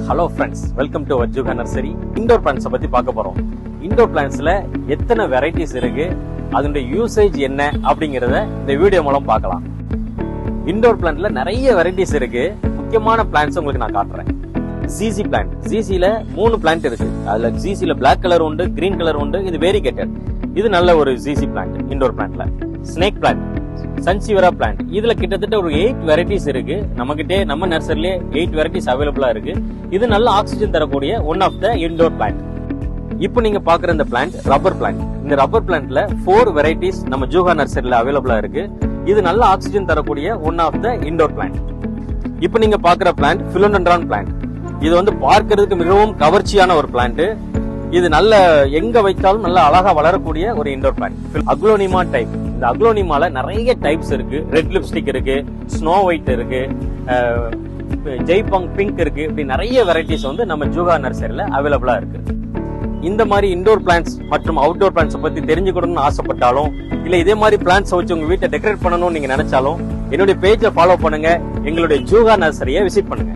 Hello friends, welcome to வஜ்ஜுகா nursery. Indoor பிளான்ட்ஸை பத்தி பார்க்க போறோம். இண்டோர் பிளான்ட்ஸ்ல எத்தனை வெரைட்டிஸ் இருக்கு, அதனுடைய யூசேஜ் என்ன அப்படிங்கறத இந்த வீடியோ மூலம் பார்க்கலாம். இண்டோர் பிளான்ட்ல நிறைய வெரைட்டிஸ் இருக்கு. முக்கியமான பிளான்ட்ஸ் உங்களுக்கு நான் காட்டுறேன். GC plant. ஜிசில 3 பிளான்ட் இருக்கு. அதுல ஜிசில பிளாக் கலர் உண்டு, கிரீன் கலர் உண்டு. இது வேரிகேட்டட். இது நல்ல ஒரு ஜிசி பிளான்ட் இண்டோர் பிளான்ட்ல. Snake plant, sansevieria plant. இதுல கிட்டத்தட்ட ஒரு 8 வெரைட்டிஸ் இருக்கு. நம்ம நர்சரிலே 8 வெரைட்டிஸ் அவைலபிளா இருக்கு. இது நல்ல ஆக்சிஜன் தரக்கூடிய one of the indoor plant. இப்போ நீங்க பாக்குற இந்த பிளான்ட் ரப்பர் பிளான்ட். இந்த ரப்பர் பிளான்ட்ல 4 வெரைட்டிஸ் நம்ம ஜூகா நர்சரில அவைலபிளா இருக்கு. இது நல்ல ஆக்சிஜன் தரக்கூடிய one of the indoor plant. இப்போ நீங்க பாக்குற பிளான்ட் பிலோடென்ட்ரான் பிளான்ட். இது வந்து பார்க்கிறதுக்கு மிகவும் கவர்ச்சியான ஒரு பிளான்ட். இது நல்ல எங்க வைத்தாலும் நல்ல அழகா வளரக்கூடிய ஒரு இண்டோர் பிளான்ட். Aglaonema type. இந்த அக்லோனிமால நிறைய டைப்ஸ் இருக்கு. ரெட் லிப்ஸ்டிக் இருக்கு, ஸ்னோ ஒயிட் இருக்கு, ஜெய்பாங் பிங்க் இருக்கு. இப்படி நிறைய வெரைட்டிஸ் வந்து நம்ம ஜூகா நர்சரியில அவைலபிளா இருக்கு. இந்த மாதிரி இண்டோர் பிளான்ட்ஸ் மற்றும் அவுட்டோர் பிளான்ட்ஸ் பத்தி தெரிஞ்சுக்கணும்னு ஆசைப்பட்டாலும், இல்ல இதே மாதிரி பிளான்ட்ஸ் வச்சு உங்க வீட்டை டெக்கரேட் பண்ணணும்னு நீங்க நினைச்சாலும், என்னுடைய பேஜை ஃபாலோ பண்ணுங்க. எங்களுடைய ஜூகா நர்சரியை விசிட் பண்ணுங்க.